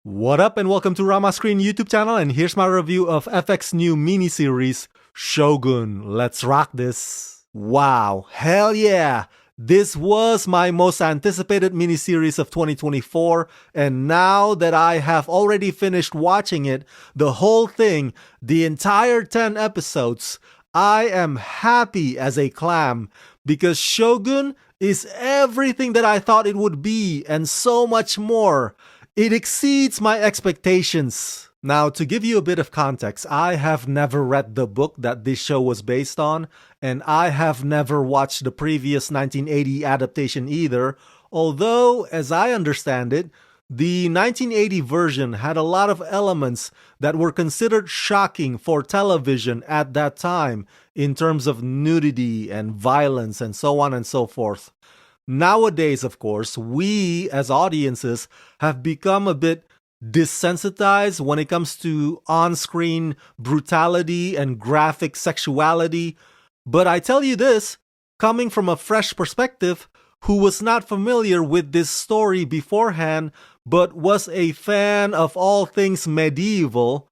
What up and welcome to Rama Screen YouTube channel, and here's my review of FX new miniseries Shogun. Let's rock this. Wow, hell yeah! This was my most anticipated miniseries of 2024, and now that I have already finished watching it, the whole thing, the entire 10 episodes, I am happy as a clam because Shogun is everything that I thought it would be and so much more. It exceeds my expectations. Now, to give you a bit of context, I have never read the book that this show was based on, and I have never watched the previous 1980 adaptation either, although, as I understand it, the 1980 version had a lot of elements that were considered shocking for television at that time in terms of nudity and violence and so on and so forth. Nowadays, of course, we as audiences have become a bit desensitized when it comes to on-screen brutality and graphic sexuality. But I tell you this, coming from a fresh perspective, who was not familiar with this story beforehand, but was a fan of all things medieval,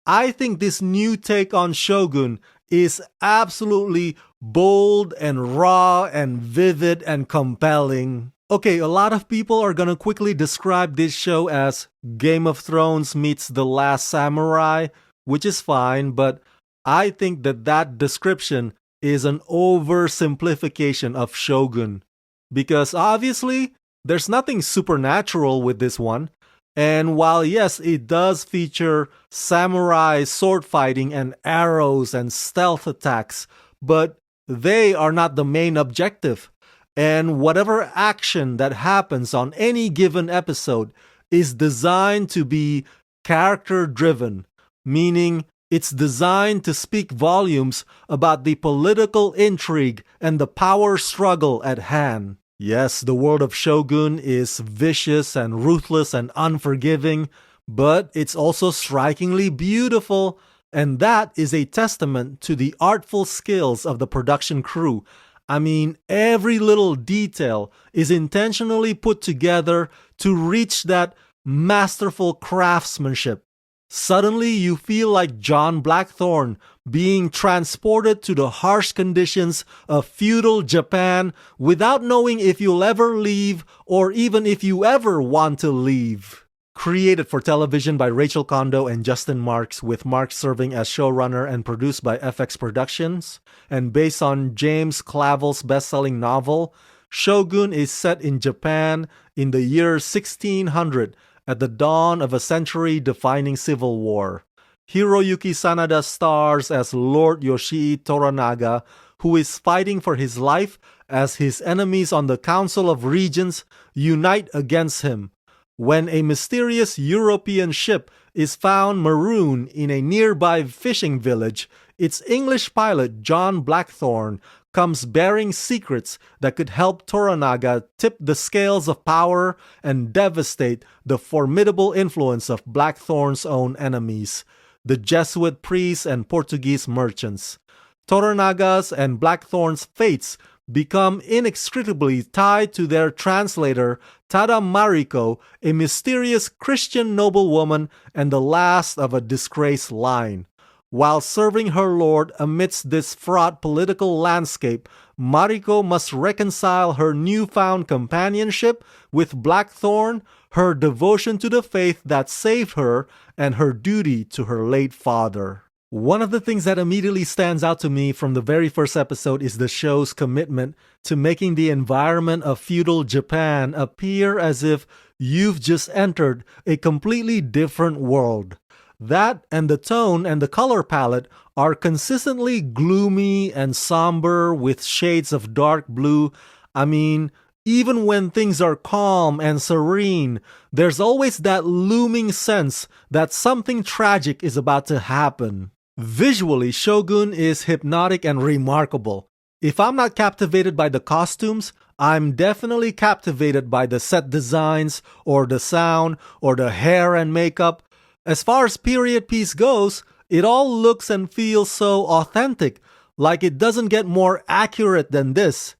I think this new take on Shogun is absolutely bold and raw and vivid and compelling. Okay, a lot of people are gonna quickly describe this show as Game of Thrones meets The Last Samurai, which is fine, but I think that description is an oversimplification of Shogun. Because obviously, there's nothing supernatural with this one. And while yes, it does feature samurai sword fighting and arrows and stealth attacks, but they are not the main objective. And whatever action that happens on any given episode is designed to be character-driven, meaning it's designed to speak volumes about the political intrigue and the power struggle at hand. Yes, the world of Shogun is vicious and ruthless and unforgiving, but it's also strikingly beautiful, and that is a testament to the artful skills of the production crew. I mean, every little detail is intentionally put together to reach that masterful craftsmanship. Suddenly, you feel like John Blackthorne being transported to the harsh conditions of feudal Japan without knowing if you'll ever leave or even if you ever want to leave. Created for television by Rachel Kondo and Justin Marks, with Marks serving as showrunner, and produced by FX Productions, and based on James Clavell's best-selling novel, Shogun is set in Japan in the year 1600, at the dawn of a century-defining civil war. Hiroyuki Sanada stars as Lord Yoshii Toranaga, who is fighting for his life as his enemies on the Council of Regents unite against him, when a mysterious European ship is found marooned in a nearby fishing village. Its English pilot, John Blackthorne, comes bearing secrets that could help Toranaga tip the scales of power and devastate the formidable influence of Blackthorne's own enemies, the Jesuit priests and Portuguese merchants. Toranaga's and Blackthorne's fates become inextricably tied to their translator, Tada Mariko, a mysterious Christian noblewoman and the last of a disgraced line. While serving her lord amidst this fraught political landscape, Mariko must reconcile her newfound companionship with Blackthorne, her devotion to the faith that saved her, and her duty to her late father. One of the things that immediately stands out to me from the very first episode is the show's commitment to making the environment of feudal Japan appear as if you've just entered a completely different world. That and the tone and the color palette are consistently gloomy and somber with shades of dark blue. I mean, even when things are calm and serene, there's always that looming sense that something tragic is about to happen. Visually, Shogun is hypnotic and remarkable. If I'm not captivated by the costumes, I'm definitely captivated by the set designs, or the sound, or the hair and makeup. As far as period piece goes, it all looks and feels so authentic, like it doesn't get more accurate than this.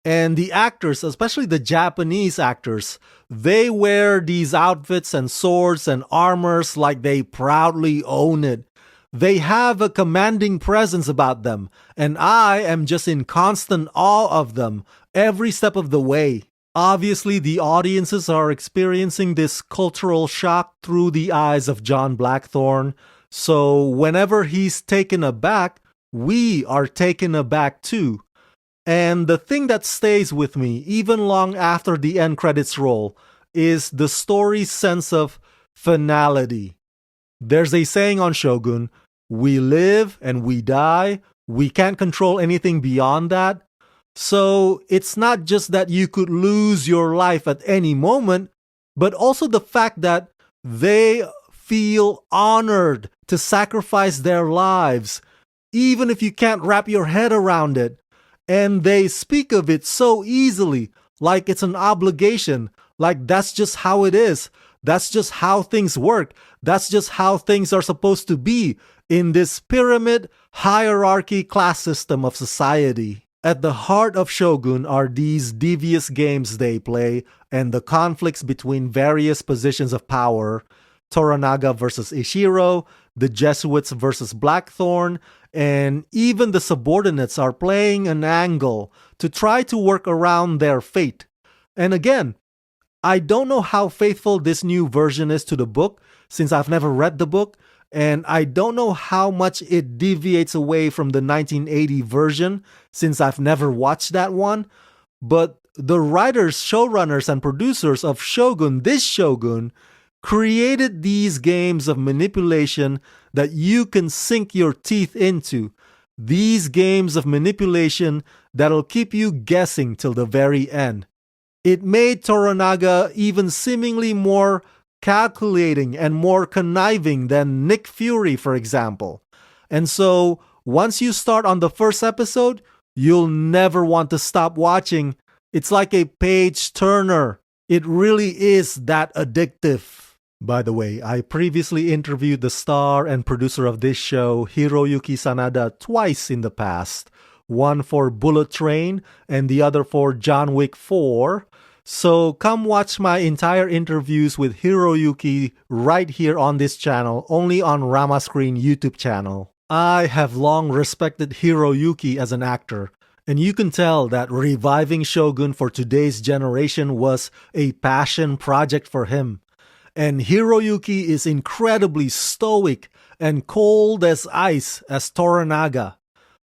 And the actors, especially the Japanese actors, they wear these outfits and swords and armors like they proudly own it. They have a commanding presence about them, and I am just in constant awe of them every step of the way. Obviously, the audiences are experiencing this cultural shock through the eyes of John Blackthorne, so whenever he's taken aback, we are taken aback too. And the thing that stays with me, even long after the end credits roll, is the story's sense of finality. There's a saying on Shogun, we live and we die, we can't control anything beyond that. So it's not just that you could lose your life at any moment, but also the fact that they feel honored to sacrifice their lives, even if you can't wrap your head around it. And they speak of it so easily, like it's an obligation, like that's just how it is. That's just how things work. That's just how things are supposed to be in this pyramid hierarchy class system of society. At the heart of Shogun are these devious games they play and the conflicts between various positions of power. Toranaga versus Ishiro, the Jesuits versus Blackthorne, and even the subordinates are playing an angle to try to work around their fate. And again, I don't know how faithful this new version is to the book, since I've never read the book, and I don't know how much it deviates away from the 1980 version, since I've never watched that one. But the writers, showrunners, and producers of Shogun, this Shogun, created these games of manipulation that you can sink your teeth into. These games of manipulation that'll keep you guessing till the very end. It made Toranaga even seemingly more calculating and more conniving than Nick Fury, for example. And so, once you start on the first episode, you'll never want to stop watching. It's like a page turner. It really is that addictive. By the way, I previously interviewed the star and producer of this show, Hiroyuki Sanada, twice in the past. One for Bullet Train and the other for John Wick 4. So come watch my entire interviews with Hiroyuki right here on this channel, only on Ramascreen YouTube channel. I have long respected Hiroyuki as an actor, and you can tell that reviving Shogun for today's generation was a passion project for him. And Hiroyuki is incredibly stoic and cold as ice as Toranaga.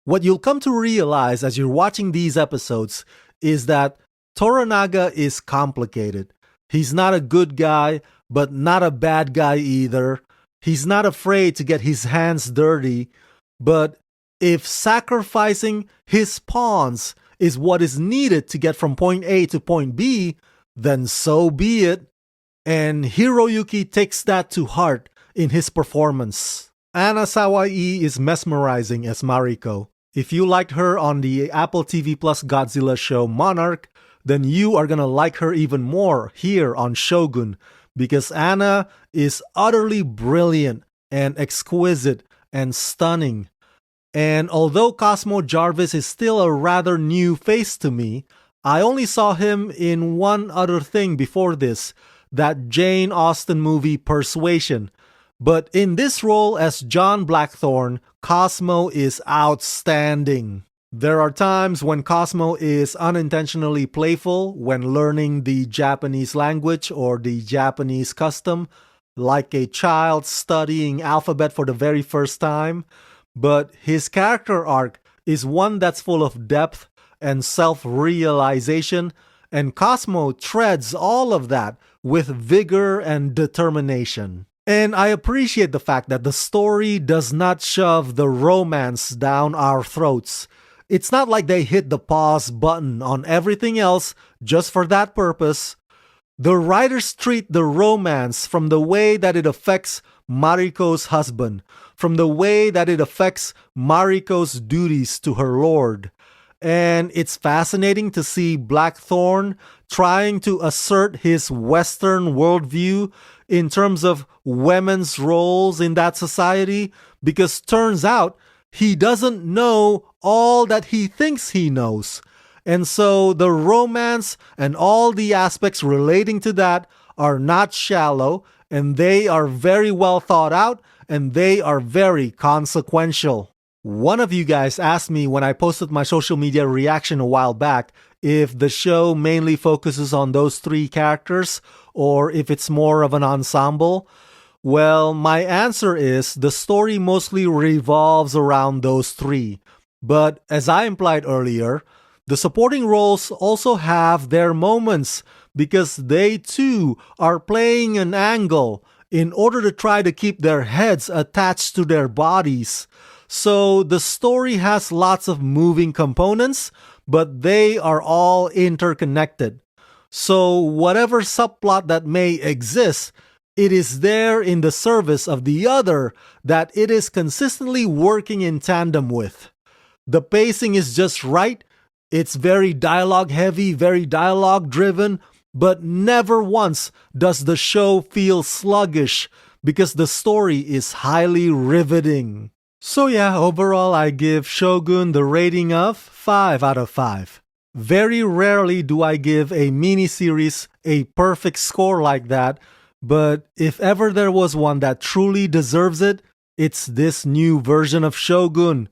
What you'll come to realize as you're watching these episodes is that Toranaga is complicated. He's not a good guy, but not a bad guy either. He's not afraid to get his hands dirty, but if sacrificing his pawns is what is needed to get from point A to point B, then so be it. And Hiroyuki takes that to heart in his performance. Anna Sawai is mesmerizing as Mariko. If you liked her on the Apple TV Plus Godzilla show Monarch, then you are gonna like her even more here on Shogun, because Anna is utterly brilliant and exquisite and stunning. And although Cosmo Jarvis is still a rather new face to me, I only saw him in one other thing before this, that Jane Austen movie Persuasion. But in this role as John Blackthorne, Cosmo is outstanding. There are times when Cosmo is unintentionally playful when learning the Japanese language or the Japanese custom, like a child studying alphabet for the very first time. But his character arc is one that's full of depth and self-realization, and Cosmo treads all of that with vigor and determination. And I appreciate the fact that the story does not shove the romance down our throats. It's not like they hit the pause button on everything else just for that purpose. The writers treat the romance from the way that it affects Mariko's husband, from the way that it affects Mariko's duties to her lord. And it's fascinating to see Blackthorne trying to assert his Western worldview in terms of women's roles in that society, because turns out he doesn't know all that he thinks he knows. And so the romance and all the aspects relating to that are not shallow, and they are very well thought out, and they are very consequential. One of you guys asked me when I posted my social media reaction a while back if the show mainly focuses on those three characters or if it's more of an ensemble. Well, my answer is the story mostly revolves around those three. But as I implied earlier, the supporting roles also have their moments because they too are playing an angle in order to try to keep their heads attached to their bodies. So the story has lots of moving components, but they are all interconnected. So whatever subplot that may exist, it is there in the service of the other that it is consistently working in tandem with. The pacing is just right. It's very dialogue heavy, very dialogue driven, but never once does the show feel sluggish because the story is highly riveting. So yeah, overall I give Shogun the rating of 5 out of 5. Very rarely do I give a miniseries a perfect score like that, but if ever there was one that truly deserves it, it's this new version of Shogun.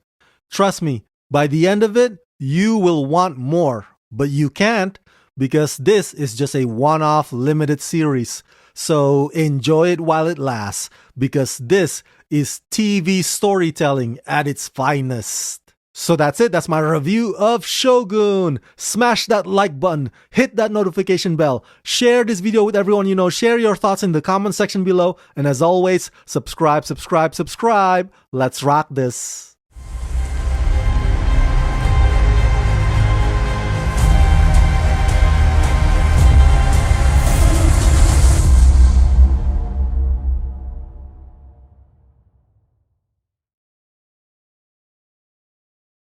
Trust me, by the end of it, you will want more, but you can't because this is just a one-off limited series. So enjoy it while it lasts because this is TV storytelling at its finest. So that's it. That's my review of Shogun. Smash that like button. Hit that notification bell. Share this video with everyone you know. Share your thoughts in the comment section below. And as always, subscribe. Let's rock this.